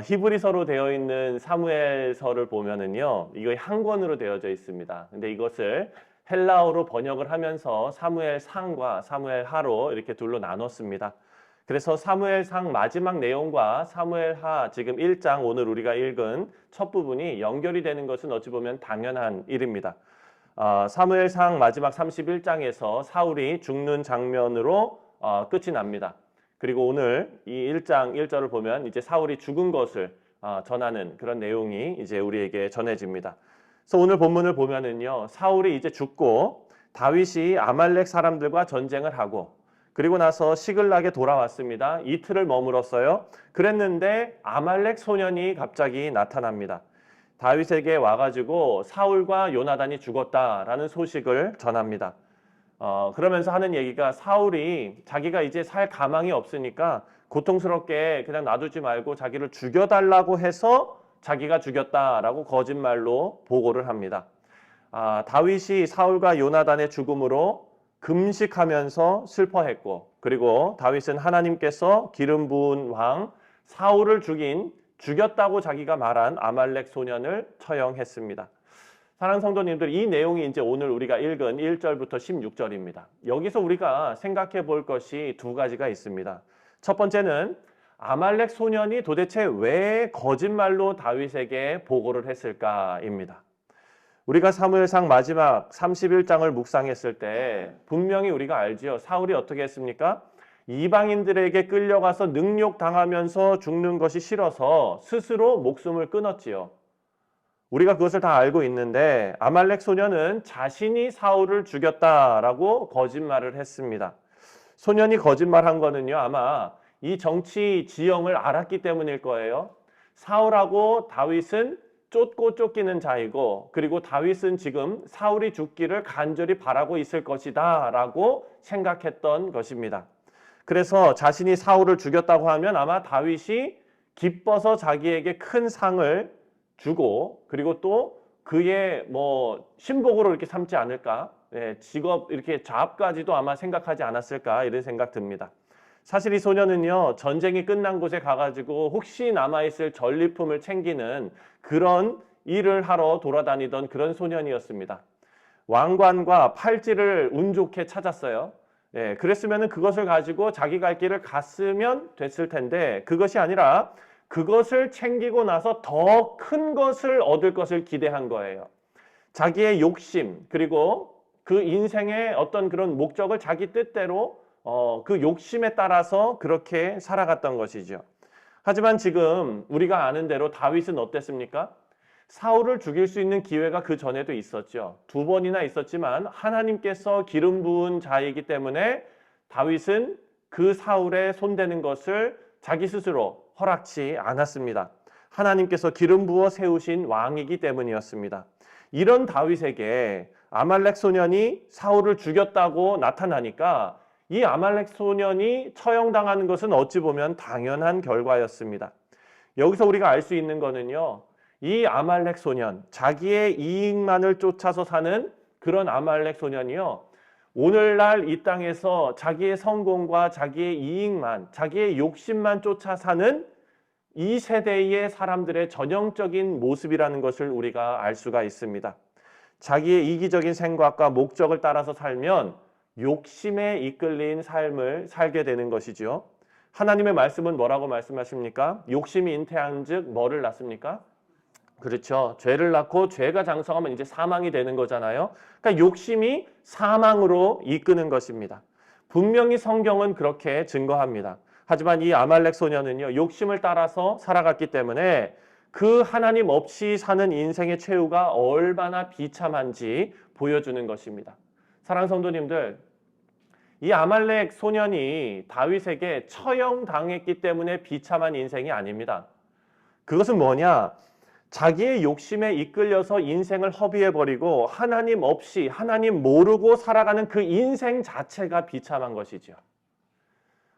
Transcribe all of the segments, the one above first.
히브리서로 되어 있는 사무엘서를 보면은요, 이거 한 권으로 되어져 있습니다. 근데 이것을 헬라어로 번역을 하면서 사무엘상과 사무엘하로 이렇게 둘로 나눴습니다. 그래서 사무엘상 마지막 내용과 사무엘하 지금 1장 오늘 우리가 읽은 첫 부분이 연결이 되는 것은 어찌 보면 당연한 일입니다. 사무엘상 마지막 31장에서 사울이 죽는 장면으로 끝이 납니다. 그리고 오늘 이 1장 1절을 보면 이제 사울이 죽은 것을 전하는 그런 내용이 이제 우리에게 전해집니다. 그래서 오늘 본문을 보면은요, 사울이 이제 죽고 다윗이 아말렉 사람들과 전쟁을 하고 그리고 나서 시글락에 돌아왔습니다. 이틀을 머물었어요. 그랬는데 아말렉 소년이 갑자기 나타납니다. 다윗에게 와가지고 사울과 요나단이 죽었다라는 소식을 전합니다. 그러면서 하는 얘기가 사울이 자기가 이제 살 가망이 없으니까 고통스럽게 그냥 놔두지 말고 자기를 죽여달라고 해서 자기가 죽였다라고 거짓말로 보고를 합니다. 다윗이 사울과 요나단의 죽음으로 금식하면서 슬퍼했고 그리고 다윗은 하나님께서 기름 부은 왕 사울을 죽였다고 자기가 말한 아말렉 소년을 처형했습니다. 사랑하는 성도님들, 이 내용이 이제 오늘 우리가 읽은 1절부터 16절입니다. 여기서 우리가 생각해 볼 것이 두 가지가 있습니다. 첫 번째는 아말렉 소년이 도대체 왜 거짓말로 다윗에게 보고를 했을까입니다. 우리가 사무엘상 마지막 31장을 묵상했을 때 분명히 우리가 알지요. 사울이 어떻게 했습니까? 이방인들에게 끌려가서 능욕당하면서 죽는 것이 싫어서 스스로 목숨을 끊었지요. 우리가 그것을 다 알고 있는데 아말렉 소년은 자신이 사울을 죽였다라고 거짓말을 했습니다. 소년이 거짓말한 거는요, 아마 이 정치 지형을 알았기 때문일 거예요. 사울하고 다윗은 쫓고 쫓기는 자이고 그리고 다윗은 지금 사울이 죽기를 간절히 바라고 있을 것이다 라고 생각했던 것입니다. 그래서 자신이 사울을 죽였다고 하면 아마 다윗이 기뻐서 자기에게 큰 상을 주고 그리고 또 그의 신복으로 이렇게 삼지 않을까, 직업 이렇게 자업까지도 아마 생각하지 않았을까 이런 생각 듭니다. 사실 이 소년은요, 전쟁이 끝난 곳에 가가지고 혹시 남아있을 전리품을 챙기는 그런 일을 하러 돌아다니던 그런 소년이었습니다. 왕관과 팔찌를 운 좋게 찾았어요. 그랬으면 그것을 가지고 자기 갈 길을 갔으면 됐을 텐데 그것이 아니라 그것을 챙기고 나서 더 큰 것을 얻을 것을 기대한 거예요. 자기의 욕심 그리고 그 인생의 어떤 그런 목적을 자기 뜻대로 그 욕심에 따라서 그렇게 살아갔던 것이죠. 하지만 지금 우리가 아는 대로 다윗은 어땠습니까? 사울을 죽일 수 있는 기회가 그 전에도 있었죠. 2번이나 있었지만 하나님께서 기름 부은 자이기 때문에 다윗은 그 사울에 손대는 것을 자기 스스로 허락치 않았습니다. 하나님께서 기름 부어 세우신 왕이기 때문이었습니다. 이런 다윗에게 아말렉 소년이 사울을 죽였다고 나타나니까 이 아말렉 소년이 처형당하는 것은 어찌 보면 당연한 결과였습니다. 여기서 우리가 알 수 있는 거는요, 이 아말렉 소년, 자기의 이익만을 쫓아서 사는 그런 아말렉 소년이요, 오늘날 이 땅에서 자기의 성공과 자기의 이익만, 자기의 욕심만 쫓아 사는 이 세대의 사람들의 전형적인 모습이라는 것을 우리가 알 수가 있습니다. 자기의 이기적인 생각과 목적을 따라서 살면 욕심에 이끌린 삶을 살게 되는 것이죠. 하나님의 말씀은 뭐라고 말씀하십니까? 욕심이 잉태한 즉 뭐를 낳습니까? 그렇죠. 죄를 낳고 죄가 장성하면 이제 사망이 되는 거잖아요. 그러니까 욕심이 사망으로 이끄는 것입니다. 분명히 성경은 그렇게 증거합니다. 하지만 이 아말렉 소년은요, 욕심을 따라서 살아갔기 때문에 그 하나님 없이 사는 인생의 최후가 얼마나 비참한지 보여주는 것입니다. 사랑하는 성도님들, 이 아말렉 소년이 다윗에게 처형당했기 때문에 비참한 인생이 아닙니다. 그것은 뭐냐? 자기의 욕심에 이끌려서 인생을 허비해버리고 하나님 없이, 하나님 모르고 살아가는 그 인생 자체가 비참한 것이죠.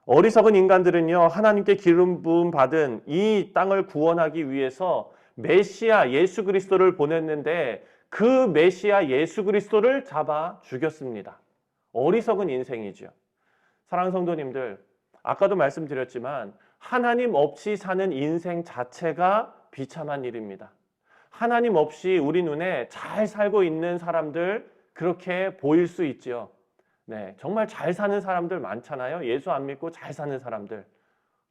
어리석은 인간들은요, 하나님께 기름 부음 받은 이 땅을 구원하기 위해서 메시아 예수 그리스도를 보냈는데 그 메시아 예수 그리스도를 잡아 죽였습니다. 어리석은 인생이죠. 사랑하는 성도님들, 아까도 말씀드렸지만 하나님 없이 사는 인생 자체가 비참한 일입니다. 하나님 없이 우리 눈에 잘 살고 있는 사람들 그렇게 보일 수 있죠. 네, 정말 잘 사는 사람들 많잖아요. 예수 안 믿고 잘 사는 사람들.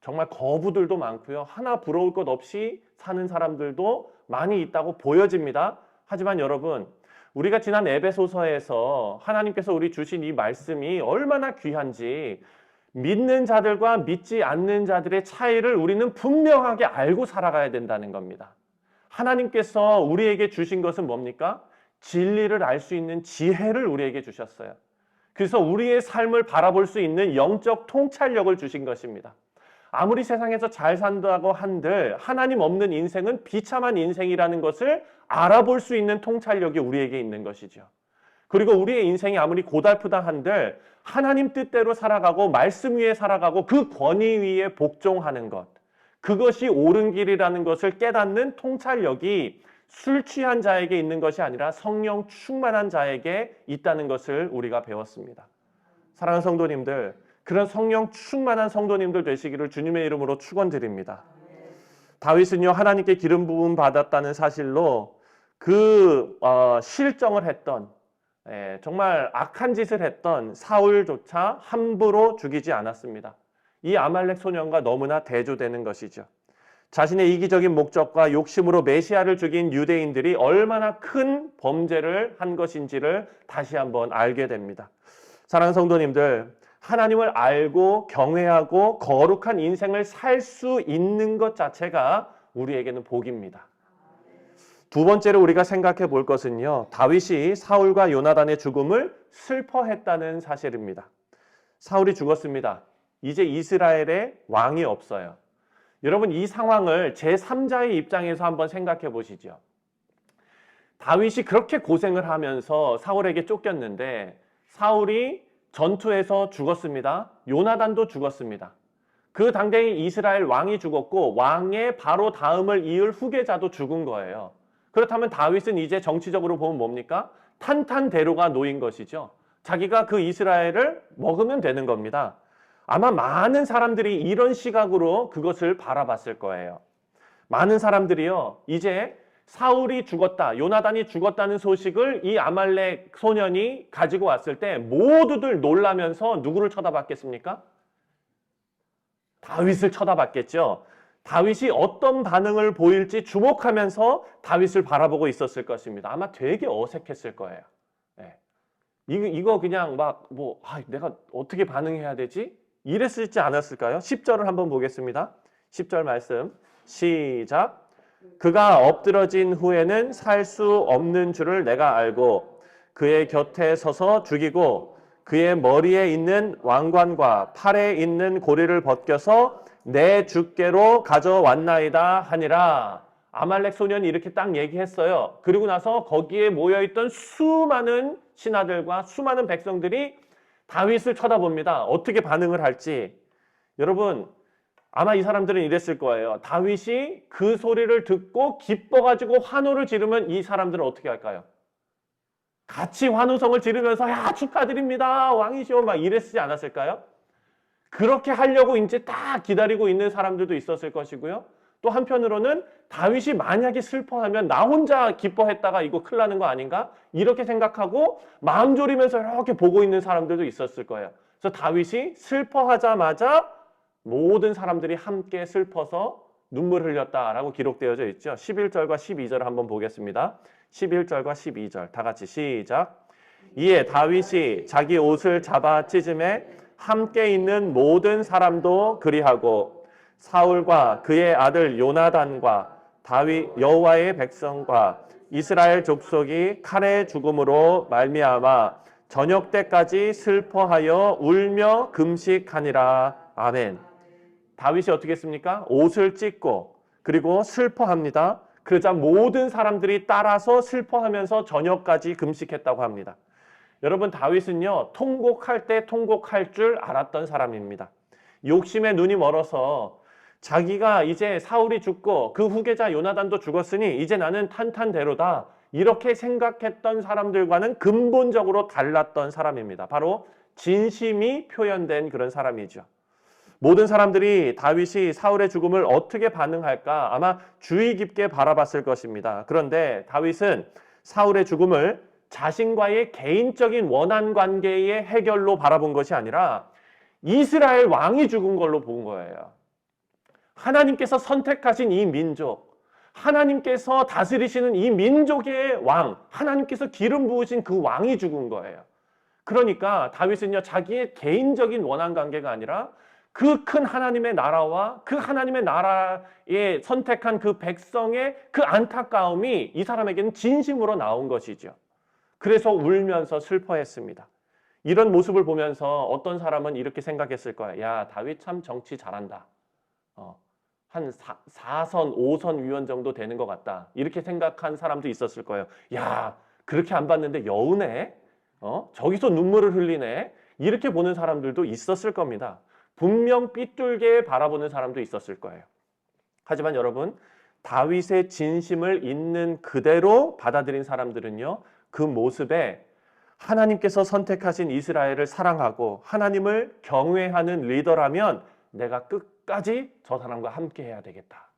정말 거부들도 많고요. 하나 부러울 것 없이 사는 사람들도 많이 있다고 보여집니다. 하지만 여러분, 우리가 지난 에베소서에서 하나님께서 우리 주신 이 말씀이 얼마나 귀한지 믿는 자들과 믿지 않는 자들의 차이를 우리는 분명하게 알고 살아가야 된다는 겁니다. 하나님께서 우리에게 주신 것은 뭡니까? 진리를 알 수 있는 지혜를 우리에게 주셨어요. 그래서 우리의 삶을 바라볼 수 있는 영적 통찰력을 주신 것입니다. 아무리 세상에서 잘 산다고 한들 하나님 없는 인생은 비참한 인생이라는 것을 알아볼 수 있는 통찰력이 우리에게 있는 것이죠. 그리고 우리의 인생이 아무리 고달프다 한들 하나님 뜻대로 살아가고 말씀 위에 살아가고 그 권위 위에 복종하는 것, 그것이 옳은 길이라는 것을 깨닫는 통찰력이 술 취한 자에게 있는 것이 아니라 성령 충만한 자에게 있다는 것을 우리가 배웠습니다. 사랑하는 성도님들, 그런 성령 충만한 성도님들 되시기를 주님의 이름으로 축원드립니다. 다윗은요, 하나님께 기름 부음 받았다는 사실로 실정을 했던, 정말 악한 짓을 했던 사울조차 함부로 죽이지 않았습니다. 이 아말렉 소년과 너무나 대조되는 것이죠. 자신의 이기적인 목적과 욕심으로 메시아를 죽인 유대인들이 얼마나 큰 범죄를 한 것인지를 다시 한번 알게 됩니다. 사랑하는 성도님들, 하나님을 알고 경외하고 거룩한 인생을 살 수 있는 것 자체가 우리에게는 복입니다. 두 번째로 우리가 생각해 볼 것은요, 다윗이 사울과 요나단의 죽음을 슬퍼했다는 사실입니다. 사울이 죽었습니다. 이제 이스라엘에 왕이 없어요. 여러분, 이 상황을 제3자의 입장에서 한번 생각해 보시죠. 다윗이 그렇게 고생을 하면서 사울에게 쫓겼는데 사울이 전투에서 죽었습니다. 요나단도 죽었습니다. 그 당대의 이스라엘 왕이 죽었고 왕의 바로 다음을 이을 후계자도 죽은 거예요. 그렇다면 다윗은 이제 정치적으로 보면 뭡니까? 탄탄대로가 놓인 것이죠. 자기가 그 이스라엘을 먹으면 되는 겁니다. 아마 많은 사람들이 이런 시각으로 그것을 바라봤을 거예요. 많은 사람들이요, 이제 사울이 죽었다, 요나단이 죽었다는 소식을 이 아말렉 소년이 가지고 왔을 때 모두들 놀라면서 누구를 쳐다봤겠습니까? 다윗을 쳐다봤겠죠. 다윗이 어떤 반응을 보일지 주목하면서 다윗을 바라보고 있었을 것입니다. 아마 되게 어색했을 거예요. 네. 이거 그냥 내가 어떻게 반응해야 되지? 이랬을지 않았을까요? 10절을 한번 보겠습니다. 10절 말씀 시작. 그가 엎드러진 후에는 살 수 없는 줄을 내가 알고 그의 곁에 서서 죽이고 그의 머리에 있는 왕관과 팔에 있는 고리를 벗겨서 내 주께로 가져왔나이다 하니라. 아말렉 소년이 이렇게 딱 얘기했어요. 그리고 나서 거기에 모여있던 수많은 신하들과 수많은 백성들이 다윗을 쳐다봅니다. 어떻게 반응을 할지. 여러분, 아마 이 사람들은 이랬을 거예요. 다윗이 그 소리를 듣고 기뻐가지고 환호를 지르면 이 사람들은 어떻게 할까요? 같이 환호성을 지르면서 야 축하드립니다 왕이시오 막 이랬지 않았을까요? 그렇게 하려고 이제 딱 기다리고 있는 사람들도 있었을 것이고요. 또 한편으로는 다윗이 만약에 슬퍼하면 나 혼자 기뻐했다가 이거 큰일 나는 거 아닌가? 이렇게 생각하고 마음 졸이면서 이렇게 보고 있는 사람들도 있었을 거예요. 그래서 다윗이 슬퍼하자마자 모든 사람들이 함께 슬퍼서 눈물 흘렸다라고 기록되어져 있죠. 11절과 12절을 한번 보겠습니다. 11절과 12절 다 같이 시작. 이에 다윗이 자기 옷을 잡아 찢음에 함께 있는 모든 사람도 그리하고 사울과 그의 아들 요나단과 다윗 여호와의 백성과 이스라엘 족속이 칼의 죽음으로 말미암아 저녁 때까지 슬퍼하여 울며 금식하니라. 아멘. 다윗이 어떻게 했습니까? 옷을 찢고 그리고 슬퍼합니다. 그러자 모든 사람들이 따라서 슬퍼하면서 저녁까지 금식했다고 합니다. 여러분, 다윗은요, 통곡할 때 통곡할 줄 알았던 사람입니다. 욕심에 눈이 멀어서 자기가 이제 사울이 죽고 그 후계자 요나단도 죽었으니 이제 나는 탄탄대로다 이렇게 생각했던 사람들과는 근본적으로 달랐던 사람입니다. 바로 진심이 표현된 그런 사람이죠. 모든 사람들이 다윗이 사울의 죽음을 어떻게 반응할까 아마 주의 깊게 바라봤을 것입니다. 그런데 다윗은 사울의 죽음을 자신과의 개인적인 원한 관계의 해결로 바라본 것이 아니라 이스라엘 왕이 죽은 걸로 본 거예요. 하나님께서 선택하신 이 민족, 하나님께서 다스리시는 이 민족의 왕, 하나님께서 기름 부으신 그 왕이 죽은 거예요. 그러니까 다윗은요, 자기의 개인적인 원한 관계가 아니라 그 큰 하나님의 나라와 그 하나님의 나라에 선택한 그 백성의 그 안타까움이 이 사람에게는 진심으로 나온 것이죠. 그래서 울면서 슬퍼했습니다. 이런 모습을 보면서 어떤 사람은 이렇게 생각했을 거예요. 야, 다윗 참 정치 잘한다. 한 4선, 5선 위원 정도 되는 것 같다. 이렇게 생각한 사람도 있었을 거예요. 야, 그렇게 안 봤는데 여우네? 저기서 눈물을 흘리네? 이렇게 보는 사람들도 있었을 겁니다. 분명 삐뚤게 바라보는 사람도 있었을 거예요. 하지만 여러분, 다윗의 진심을 있는 그대로 받아들인 사람들은요, 그 모습에 하나님께서 선택하신 이스라엘을 사랑하고 하나님을 경외하는 리더라면 내가 끝까지 저 사람과 함께 해야 되겠다.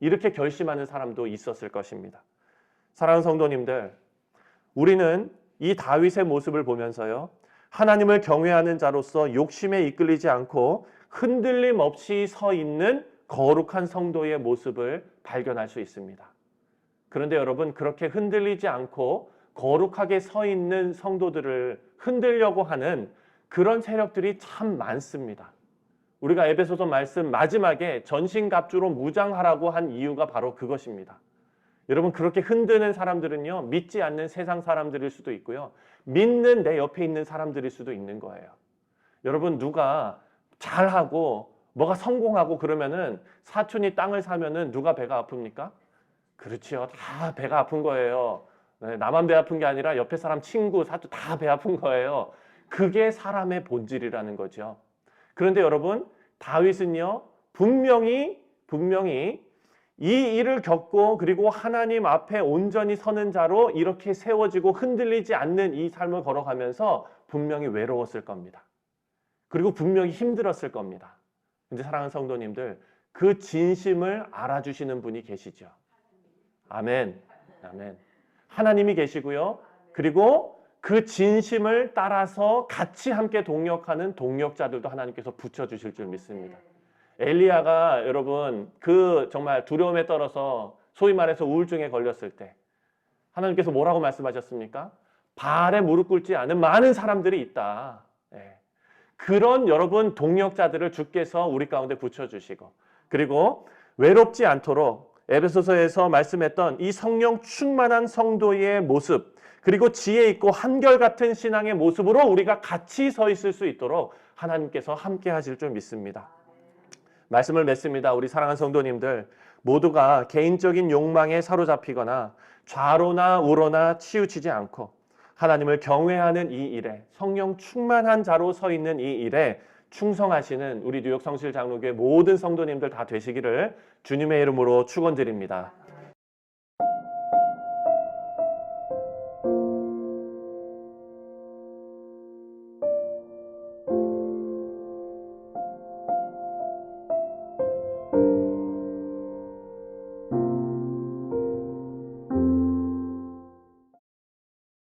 이렇게 결심하는 사람도 있었을 것입니다. 사랑하는 성도님들, 우리는 이 다윗의 모습을 보면서요, 하나님을 경외하는 자로서 욕심에 이끌리지 않고 흔들림 없이 서 있는 거룩한 성도의 모습을 발견할 수 있습니다. 그런데 여러분, 그렇게 흔들리지 않고 거룩하게 서 있는 성도들을 흔들려고 하는 그런 세력들이 참 많습니다. 우리가 에베소서 말씀 마지막에 전신갑주로 무장하라고 한 이유가 바로 그것입니다. 여러분, 그렇게 흔드는 사람들은요, 믿지 않는 세상 사람들일 수도 있고요, 믿는 내 옆에 있는 사람들일 수도 있는 거예요. 여러분, 누가 잘하고 뭐가 성공하고 그러면은 사촌이 땅을 사면은 누가 배가 아픕니까? 그렇죠. 다 배가 아픈 거예요. 나만 배 아픈 게 아니라 옆에 사람, 친구, 사촌 다 배 아픈 거예요. 그게 사람의 본질이라는 거죠. 그런데 여러분, 다윗은요, 분명히 이 일을 겪고 그리고 하나님 앞에 온전히 서는 자로 이렇게 세워지고 흔들리지 않는 이 삶을 걸어가면서 분명히 외로웠을 겁니다. 그리고 분명히 힘들었을 겁니다. 근데 사랑하는 성도님들, 그 진심을 알아주시는 분이 계시죠. 아멘. 아멘. 하나님이 계시고요. 그리고 그 진심을 따라서 같이 함께 동역하는 동역자들도 하나님께서 붙여주실 줄 믿습니다. 엘리야가 여러분, 그 정말 두려움에 떨어서 소위 말해서 우울증에 걸렸을 때 하나님께서 뭐라고 말씀하셨습니까? 바알에 무릎 꿇지 않은 많은 사람들이 있다. 그런 여러분 동역자들을 주께서 우리 가운데 붙여주시고, 그리고 외롭지 않도록 에베소서에서 말씀했던 이 성령 충만한 성도의 모습, 그리고 지혜 있고 한결같은 신앙의 모습으로 우리가 같이 서 있을 수 있도록 하나님께서 함께 하실 줄 믿습니다. 말씀을 맺습니다. 우리 사랑하는 성도님들, 모두가 개인적인 욕망에 사로잡히거나 좌로나 우로나 치우치지 않고 하나님을 경외하는 이 일에, 성령 충만한 자로 서 있는 이 일에 충성하시는 우리 뉴욕 성실 장로교회 모든 성도님들 다 되시기를 주님의 이름으로 축원드립니다.